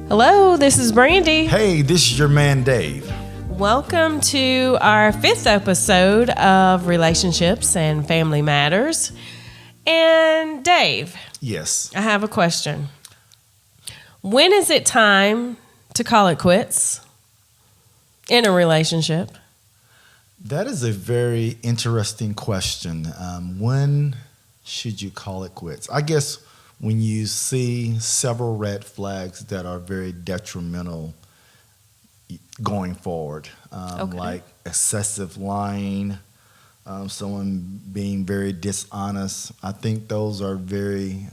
Hello, this is Brandy. Hey, this is your man Dave. Welcome to our 5th episode of Relationships and Family Matters. And Dave, Yes. I have a question. When is it time to call it quits in a relationship? That is a very interesting question. When should you call it quits? I guess when you see several red flags that are very detrimental going forward, like excessive lying, someone being very dishonest. I think those are very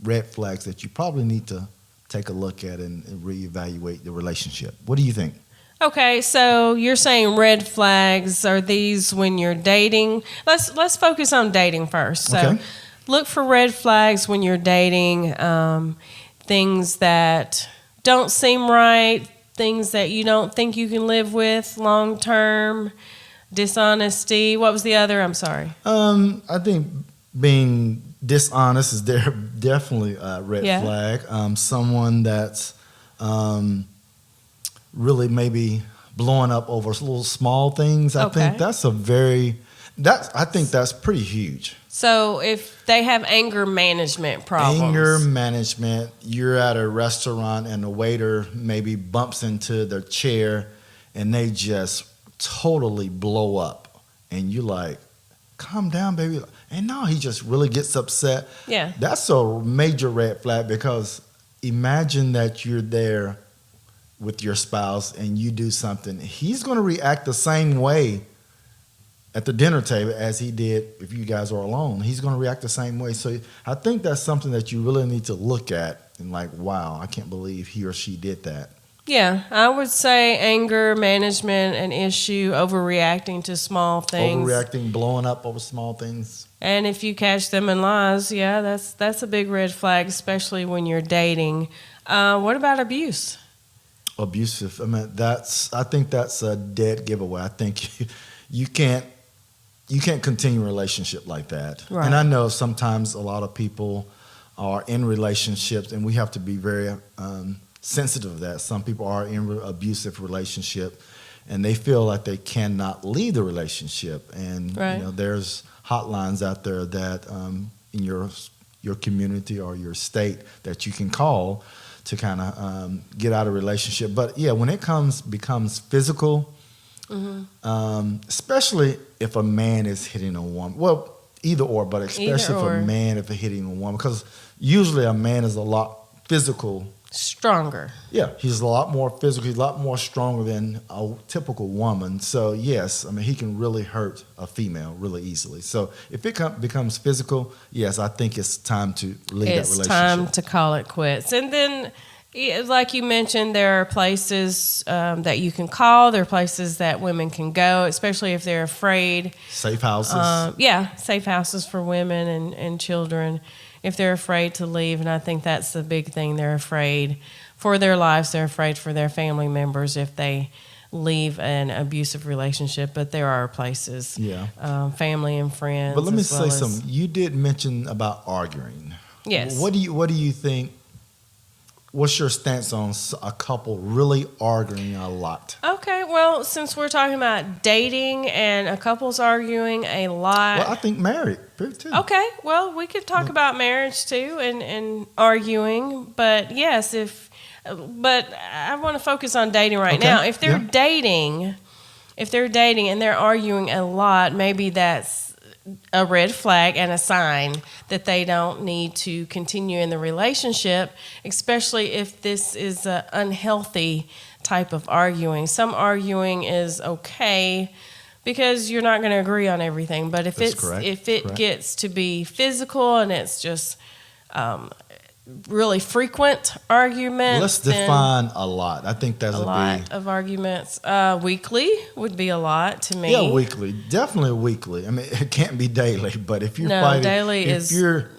red flags that you probably need to take a look at and reevaluate the relationship. What do you think? Okay, so you're saying red flags are these when you're dating? Let's focus on dating first. So Okay. look for red flags when you're dating, things that don't seem right, things that you don't think you can live with long term, dishonesty. What was the other? I'm sorry. I think being dishonest is definitely a red flag. Someone that's really maybe blowing up over little small things. I think I think that's pretty huge. So if they have anger management problems. Anger management, you're at a restaurant and the waiter maybe bumps into their chair and they just totally blow up. And you're like, calm down, baby. And no, he just really gets upset. Yeah. That's a major red flag because imagine that you're there with your spouse and you do something. He's going to react the same way at the dinner table as he did if you guys are alone. He's going to react the same way. So I think that's something that you really need to look at and like, wow, I can't believe he or she did that. Yeah, I would say anger management, an issue, overreacting to small things. Overreacting, blowing up over small things. And if you catch them in lies, yeah, that's a big red flag, especially when you're dating. What about abuse? Abusive. I mean, I think that's a dead giveaway. I think you can't continue a relationship like that. Right. And I know sometimes a lot of people are in relationships, and we have to be very sensitive of that. Some people are in an abusive relationship, and they feel like they cannot leave the relationship. And there's hotlines out there that in your community or your state that you can call to kind of get out of a relationship. But yeah, when it becomes physical. Mm-hmm. Especially if a man is hitting a woman. Well, either or, but especially if a man is hitting a woman. Because usually a man is a lot physical. Stronger. Yeah, he's a lot more physical. He's a lot more stronger than a typical woman. So, yes, I mean, he can really hurt a female really easily. So, if it becomes physical, yes, I think it's time to leave that relationship. It's time to call it quits. And then, like you mentioned, there are places that you can call. There are places that women can go, especially if they're afraid. Safe houses. Safe houses for women and children if they're afraid to leave. And I think that's the big thing. They're afraid for their lives. They're afraid for their family members if they leave an abusive relationship. But there are places, family and friends. But let me say something. You did mention about arguing. Yes. What do you think? What's your stance on a couple really arguing a lot? Okay, well, since we're talking about dating and a couple's arguing a lot. Well, I think married too. Okay, well, we could talk about marriage too and arguing. But yes, but I want to focus on dating right now. If they're dating and they're arguing a lot, maybe that's a red flag and a sign that they don't need to continue in the relationship, especially if this is an unhealthy type of arguing. Some arguing is okay because you're not going to agree on everything, but if it gets to be physical and it's just really frequent arguments. Let's define a lot. I think that's a lot of arguments. Weekly would be a lot to me. Yeah, weekly, definitely weekly. I mean, it can't be daily, but if you're fighting, daily if you're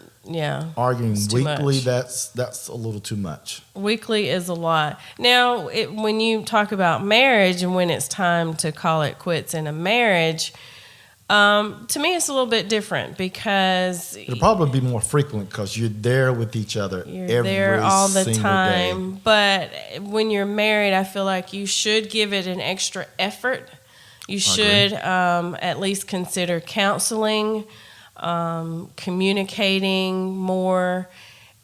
arguing weekly, much. that's a little too much. Weekly is a lot. Now, when you talk about marriage and when it's time to call it quits in a marriage, To me, it's a little bit different because It'll probably be more frequent because you're there with each other you're every there all the single time. day. But when you're married, I feel like you should give it an extra effort. You should at least consider counseling, communicating more.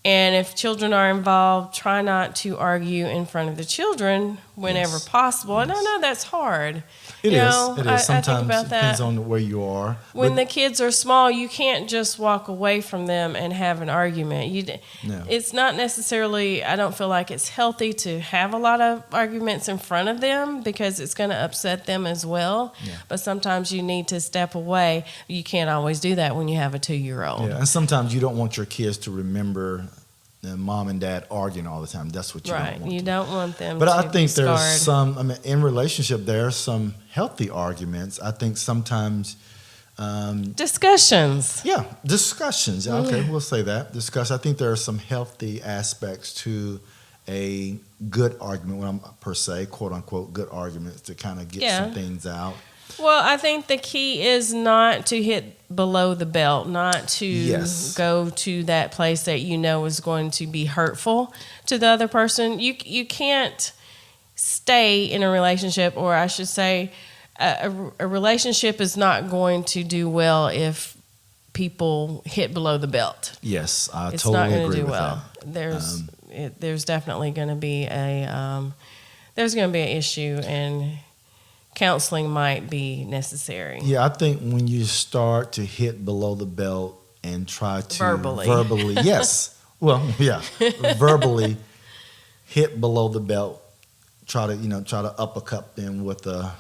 And if children are involved, try not to argue in front of the children whenever possible. And I know that's hard. It is. Sometimes I think about it that. depends on where you are. When the kids are small, you can't just walk away from them and have an argument. No. It's not necessarily, I don't feel like it's healthy to have a lot of arguments in front of them because it's going to upset them as well. Yeah. But sometimes you need to step away. You can't always do that when you have a 2-year-old. Yeah, and sometimes you don't want your kids to remember mom and dad arguing all the time. That's what you don't want. You don't want them but to I think be there's scarred. some, in relationship, there are some healthy arguments. I think sometimes... discussions. Yeah, discussions. Okay, we'll say that. I think there are some healthy aspects to a good argument, per se, quote unquote, good arguments to kind of get some things out. Well, I think the key is not to hit below the belt, not to go to that place that you know is going to be hurtful to the other person. You can't stay in a relationship, or I should say, a relationship is not going to do well if people hit below the belt. Yes, I it's totally not going agree to do with well. that. There's definitely going to be an issue, and counseling might be necessary. Yeah, I think when you start to hit below the belt and try to verbally verbally hit below the belt, try to uppercut them with a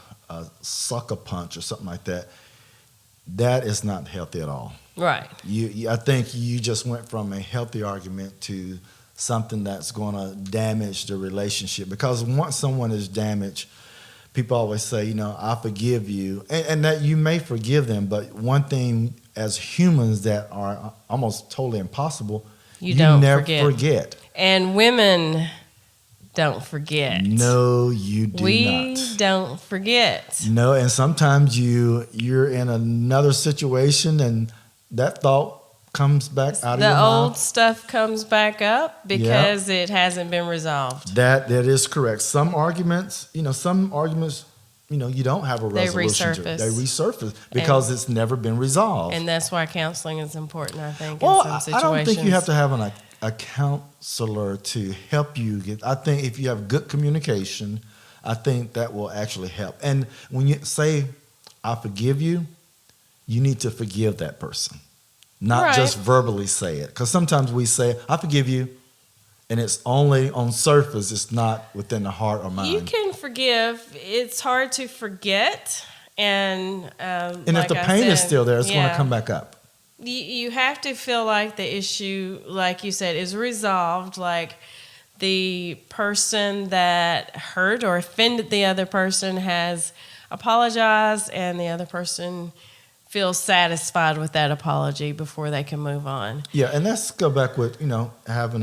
sucker punch or something like that. That is not healthy at all. Right. I think you just went from a healthy argument to something that's going to damage the relationship. Because once someone is damaged, people always say, I forgive you. And that you may forgive them, but one thing as humans that are almost totally impossible, you never forget. And women don't forget. No, you do not. We don't forget. No, and sometimes you're in another situation and that thought comes back out of your mouth. The old stuff comes back up because it hasn't been resolved. That is correct. Some arguments, you don't have a resolution to. They resurface because it's never been resolved. And that's why counseling is important, I think, well, in some situations. I don't think you have to have a counselor to help you get. I think if you have good communication, I think that will actually help. And when you say, I forgive you, you need to forgive that person. Not just verbally say it. Because sometimes we say, I forgive you, and it's only on surface. It's not within the heart or mind. You can forgive. It's hard to forget. And if the pain is still there, it's going to come back up. You have to feel like the issue, like you said, is resolved. Like the person that hurt or offended the other person has apologized, and the other person feel satisfied with that apology before they can move on. Yeah, and let's go back with, having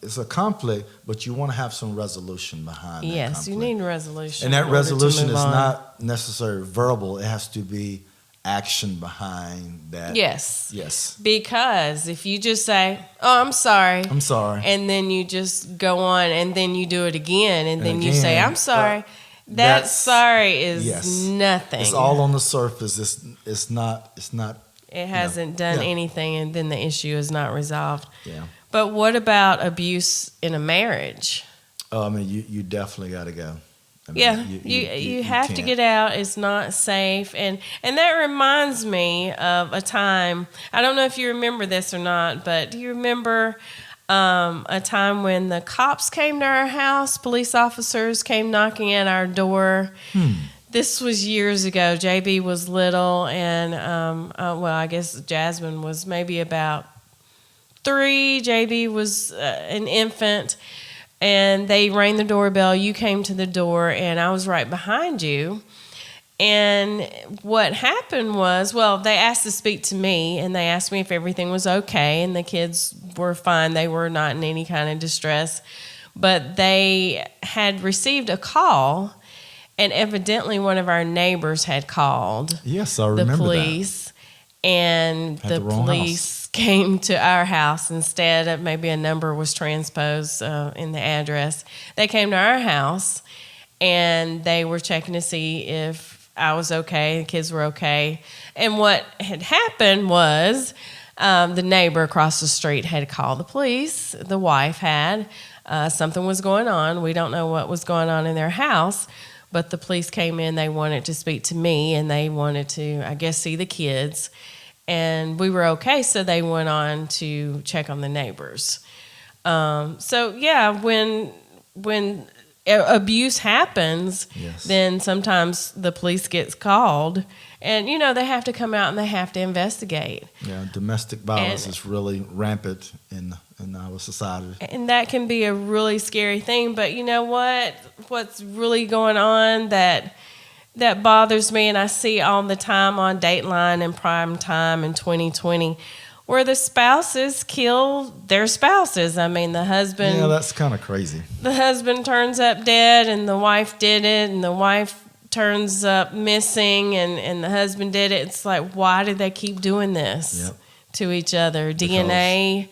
it's a conflict, but you want to have some resolution behind that conflict. Yes, you need resolution. And that resolution is not necessarily verbal. It has to be action behind that. Yes. Yes. Because if you just say, oh, I'm sorry. I'm sorry. And then you just go on and then you do it again and then you say, I'm sorry. That sorry is nothing. It's all on the surface. It's not. It hasn't done anything, and then the issue is not resolved. Yeah. But what about abuse in a marriage? Oh, I mean, you definitely got to go. You have to get out. It's not safe, and that reminds me of a time. I don't know if you remember this or not, but do you remember a time when the cops came to our house? Police officers came knocking at our door. This was years ago. JB was little, and I guess Jasmine was maybe about 3. JB was an infant, and they rang the doorbell. You came to the door, and I was right behind you. And what happened was, they asked to speak to me, and they asked me if everything was okay, and the kids were fine. They were not in any kind of distress. But they had received a call, And evidently one of our neighbors had called Yes, I the remember police, and Had the the wrong police came to our house instead of maybe a number was transposed in the address. They came to our house, and they were checking to see if I was okay, the kids were okay. And what had happened was the neighbor across the street had called the police. The wife had. Something was going on. We don't know what was going on in their house, but the police came in. They wanted to speak to me, and they wanted to, I guess, see the kids. And we were okay, so they went on to check on the neighbors. So, yeah, when abuse happens, Yes. then sometimes the police gets called, and they have to come out and they have to investigate. Yeah, domestic violence is really rampant in our society. And that can be a really scary thing. But you know what? What's really going on that bothers me, and I see all the time on Dateline and Prime Time in 2020, where the spouses kill their spouses. I mean, the husband... Yeah, that's kind of crazy. The husband turns up dead, and the wife did it, and the wife turns up missing, and the husband did it. It's like, why do they keep doing this to each other? DNA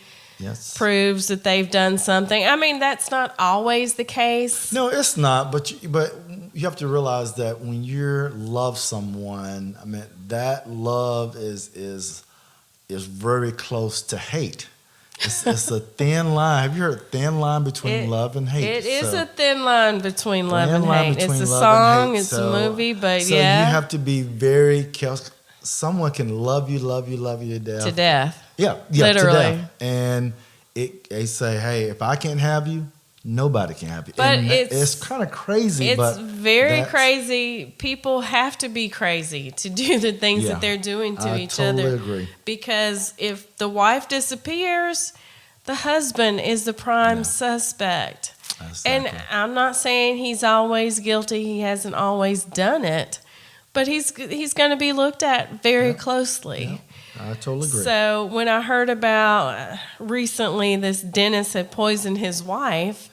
proves that they've done something. I mean, that's not always the case. No, it's not. But you have to realize that when you love someone, I mean, that love is very close to hate. It's a thin line. Have you heard thin line between love and hate? It is a thin line between love and hate. It's a song, it's a movie, but so you have to be very careful. Someone can love you to death. To death. Yeah, literally. To death. And they say, hey, if I can't have you, nobody can have you. But and it's kind of crazy. It's very crazy. People have to be crazy to do the things that they're doing to each other. I totally agree. Because if the wife disappears, the husband is the prime suspect. Exactly. And I'm not saying he's always guilty. He hasn't always done it. But he's going to be looked at very closely. Yeah. I totally agree. So when I heard about recently this dentist had poisoned his wife,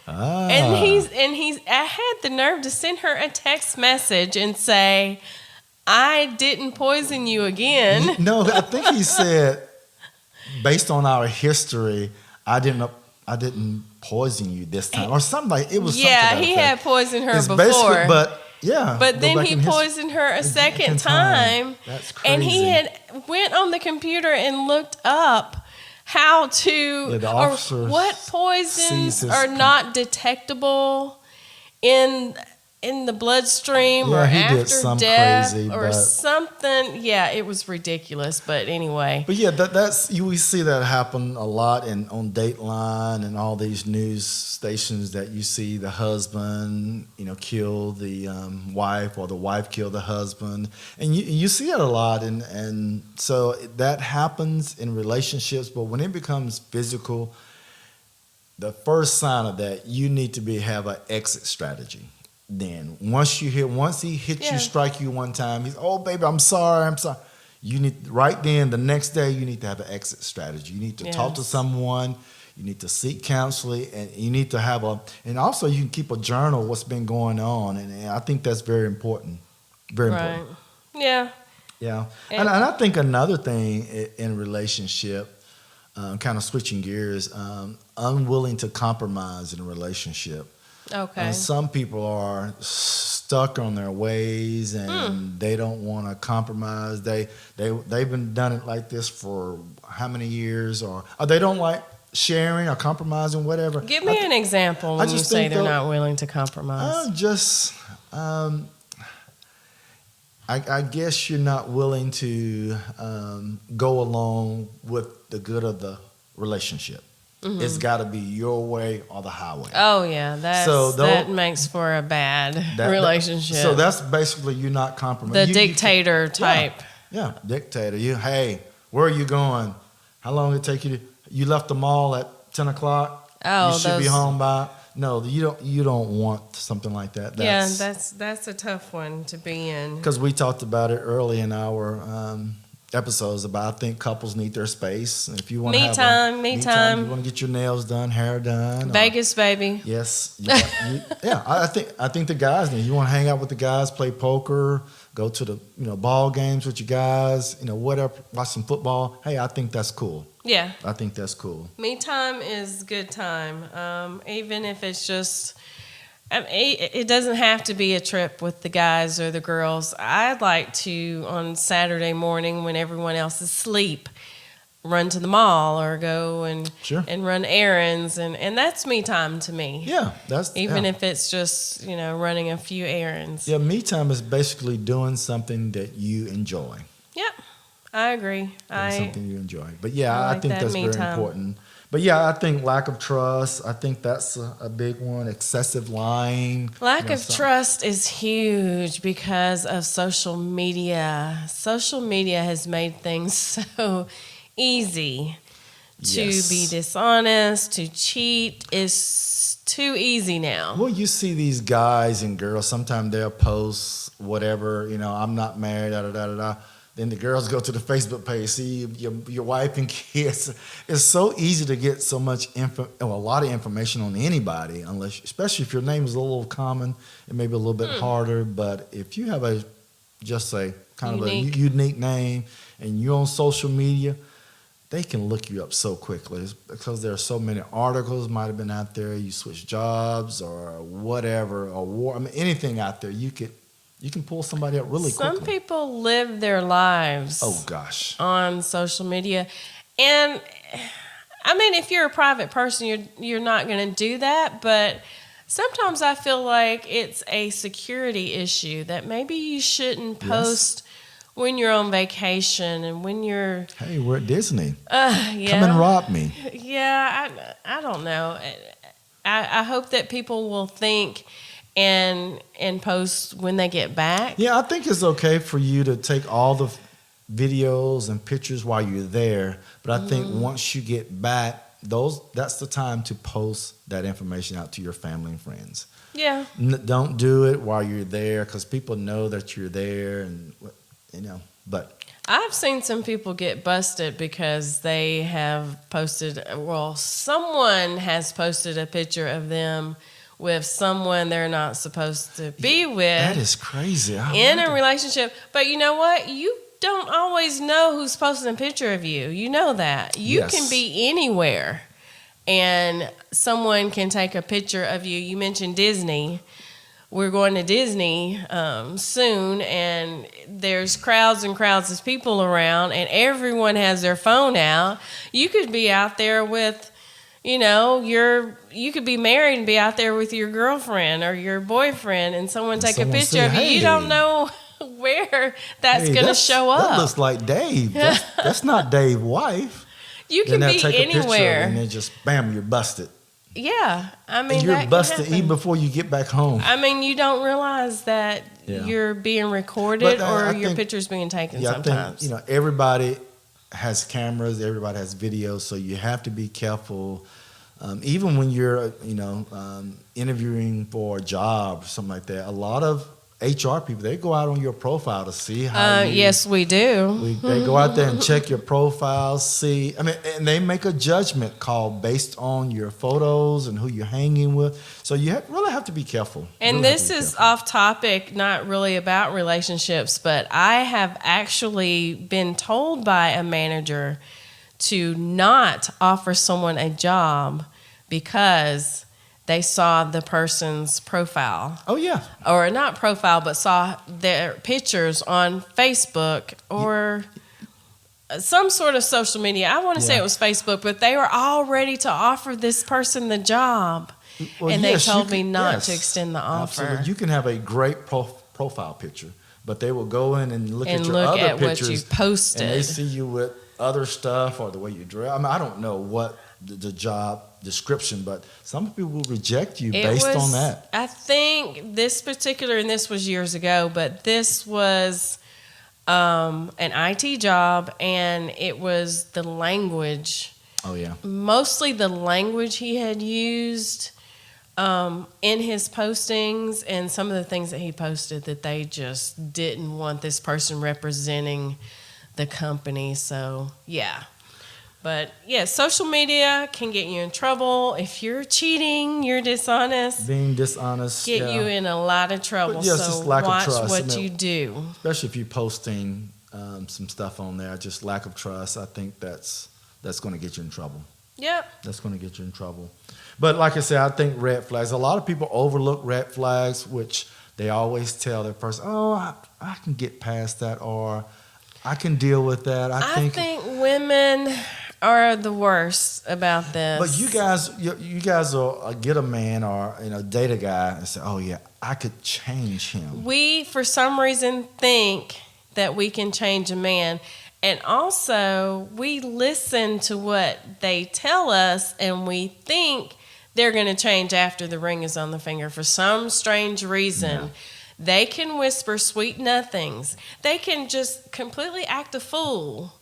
and I had the nerve to send her a text message and say, I didn't poison you again. No, I think he said, based on our history, I didn't poison you this time, or something like it was. Yeah, he had poisoned her before, but then he poisoned her a second time. That's crazy. And he had went on the computer and looked up how to or what poisons are not detectable in the bloodstream or after death or something. Yeah, it was ridiculous, but anyway. But yeah, we see that happen a lot on Dateline and all these news stations that you see the husband, kill the wife, or the wife kill the husband, and you see it a lot, and so that happens in relationships. But when it becomes physical, the first sign of that, you need to have an exit strategy. Then once he hits you, strike you one time, he's, oh baby, I'm sorry. You need the next day you need to have an exit strategy. You need to talk to someone, you need to seek counseling, and you need to have and also you can keep a journal of what's been going on, and I think that's very important. Very important. Yeah. Yeah. And I think another thing in relationship, kind of switching gears, unwilling to compromise in a relationship. Okay. Some people are stuck on their ways, and they don't want to compromise. They've been done it like this for how many years, or they don't like sharing or compromising, whatever. Give me an example when you say they're not willing to compromise. I guess you're not willing to go along with the good of the relationship. Mm-hmm. It's got to be your way or the highway. Oh, yeah. That makes for a bad relationship. So that's basically you not compromising. The dictator type. Yeah, dictator. Hey, where are you going? How long did it take you you left the mall at 10 o'clock? Oh, you should be home by... No, you don't want something like that. That's a tough one to be in. Because we talked about it early in our episodes about I think couples need their space. And if you want Me to have time. you want to get your nails done, hair done, Vegas, baby. Yes, yeah. I think the guys need. You want to hang out with the guys, play poker, go to the ball games with your guys, whatever, watch some football. Hey, I think that's cool. Yeah, I think that's cool. Me time is good time, even if it's just. It doesn't have to be a trip with the guys or the girls. I'd like to, on Saturday morning when everyone else is asleep, run to the mall or go and run errands, and that's me time to me. Yeah, if it's just running a few errands. Yeah, me time is basically doing something that you enjoy. Yep, I agree. Something you enjoy. But yeah, I think that's very time. important. But yeah, I think lack of trust, I think that's a big one. Excessive lying. Lack of trust is huge because of social media. Social media has made things so easy to be dishonest, to cheat. Is too easy now. Well, you see these guys and girls, sometimes they'll post whatever, I'm not married, da-da-da-da-da. Then the girls go to the Facebook page, see your wife and kids. It's so easy to get so much a lot of information on anybody, especially if your name is a little common, it may be a little bit harder. But if you have a unique name and you're on social media, they can look you up so quickly. It's because there are so many articles might have been out there. You switch jobs or whatever, or war. I mean, anything out there you can pull somebody up really quickly. Some people live their lives on social media. And, I mean, if you're a private person, you're not going to do that. But sometimes I feel like it's a security issue that maybe you shouldn't post when you're on vacation and when you're... Hey, we're at Disney. Come and rob me. Yeah, I don't know. I hope that people will think... And post when they get back. Yeah, I think it's okay for you to take all the videos and pictures while you're there. But I think once you get back, that's the time to post that information out to your family and friends. Yeah. Don't do it while you're there because people know that you're there, and But I've seen some people get busted because they have posted. Well, someone has posted a picture of them with someone they're not supposed to be with. That is crazy. In a relationship. But you know what? You don't always know who's posting a picture of you. You know that. You can be anywhere and someone can take a picture of you. You mentioned Disney. We're going to Disney soon, and there's crowds and crowds of people around, and everyone has their phone out. You could be out there with... you could be married and be out there with your girlfriend or your boyfriend, and someone take a picture of you. You don't know where that's going to show up. That looks like Dave. That's not Dave's wife. You can be anywhere. And then just, bam, you're busted. Yeah. I mean, and you're busted even before you get back home. I mean, you don't realize that you're being recorded or your picture's being taken sometimes. I think, everybody has cameras, everybody has videos, so you have to be careful. Even when you're, interviewing for a job or something like that, a lot of HR people, they go out on your profile to see how yes, we do. They go out there and check your profile, and they make a judgment call based on your photos and who you're hanging with. So you really have to be careful. And this is off topic, not really about relationships, but I have actually been told by a manager to not offer someone a job because they saw the person's profile. Oh, yeah. Or not profile, but saw their pictures on Facebook or some sort of social media. I want to say it was Facebook, but they were all ready to offer this person the job. Well, and they told me not to extend the offer. Absolutely. You can have a great profile picture, but they will go in and look at your other pictures. What you posted. And they see you with other stuff or the way you dress. I mean, I don't know what the job description, but some people will reject you based on that. I think this particular, and this was years ago, but this was an IT job, and it was the language. Oh, yeah. Mostly the language he had used in his postings, and some of the things that he posted that they just didn't want this person representing the company. So, yeah. But, yeah, social media can get you in trouble. If you're cheating, you're dishonest. Being dishonest. Get you in a lot of trouble. But, yes, so just lack watch of trust. what you do. Especially if you're posting some stuff on there, just lack of trust. I think that's going to get you in trouble. Yep. That's going to get you in trouble. But like I said, I think red flags, a lot of people overlook red flags, which they always tell their person, oh, I can get past that, or I can deal with that. I think women are the worst about this. But you guys will get a man or date a guy and say, oh yeah, I could change him. We, for some reason, think that we can change a man. And also, we listen to what they tell us, and we think they're going to change after the ring is on the finger. For some strange reason, they can whisper sweet nothings. They can just completely act a fool,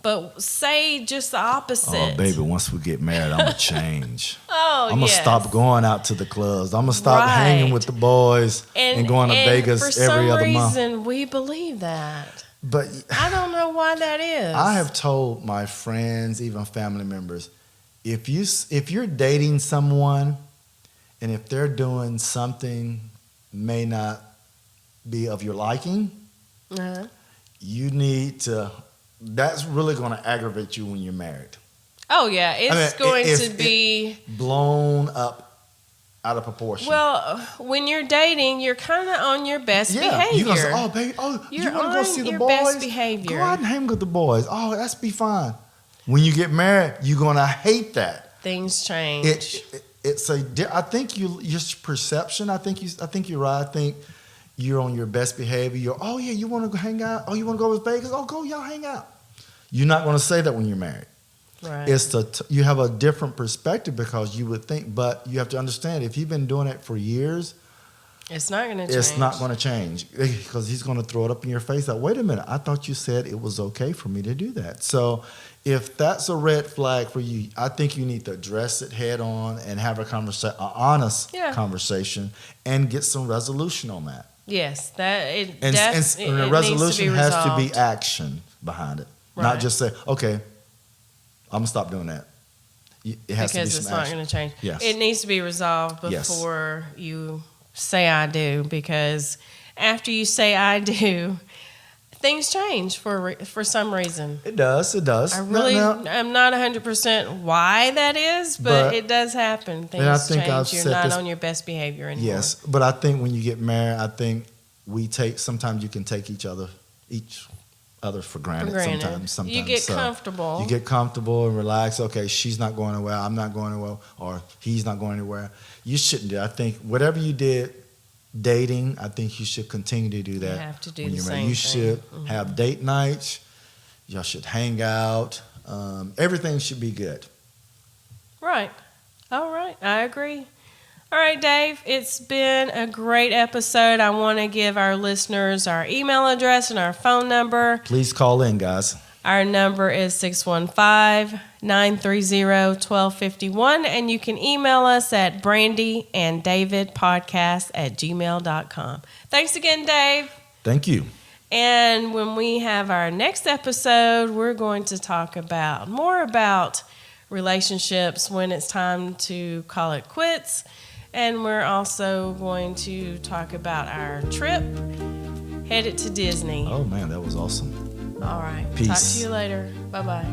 but say just the opposite. Oh, baby, once we get married, I'm going to change. I'm going to stop going out to the clubs. I'm going to stop hanging with the boys and going to Vegas every other month. For some reason, we believe that. But I don't know why that is. I have told my friends, even family members, if you're dating someone and if they're doing something may not be of your liking, you need to. That's really going to aggravate you when you're married. Oh yeah, it's going to be blown up out of proportion. Well, when you're dating, you're kind of on your best behavior. You're going to say, oh, baby, you want to go see the boys? Best behavior. Go out and hang with the boys. Oh, that's be fine. When you get married, you're going to hate that. Things change. I think your perception. I think you're right. I think you're on your best behavior. You want to go hang out? Oh, you want to go to Vegas? Oh, go, y'all hang out. You're not going to say that when you're married. Right. You have a different perspective because you would think, but you have to understand if you've been doing it for years, it's not going to change. It's not going to change because he's going to throw it up in your face. Like, wait a minute, I thought you said it was okay for me to do that. So if that's a red flag for you, I think you need to address it head on and have an honest conversation and get some resolution on that. Yes, the resolution has to be action behind it, not just say, okay, I'm going to stop doing that. It has to be some action. Because it's not going to change. Yes. It needs to be resolved before you say I do, because after you say I do, things change for some reason. It does. I'm not 100% why that is, but it does happen. Things change. You're not on your best behavior anymore. Yes, but I think when you get married, I think sometimes you can take each other for granted. Sometimes you get comfortable. You get comfortable and relax. Okay, she's not going anywhere. I'm not going anywhere, or he's not going anywhere. You shouldn't do. I think whatever you did dating, I think you should continue to do that. You have to do the same thing. You should have date nights. Y'all should hang out. Everything should be good. Right. All right. I agree. All right, Dave, it's been a great episode. I want to give our listeners our email address and our phone number. Please call in, guys. Our number is 615-930-1251, and you can email us at brandyanddavidpodcast@gmail.com. Thanks again, Dave. Thank you. And when we have our next episode, we're going to talk more about relationships, when it's time to call it quits. And we're also going to talk about our trip headed to Disney. Oh, man, that was awesome. All right. Peace. Talk to you later. Bye-bye.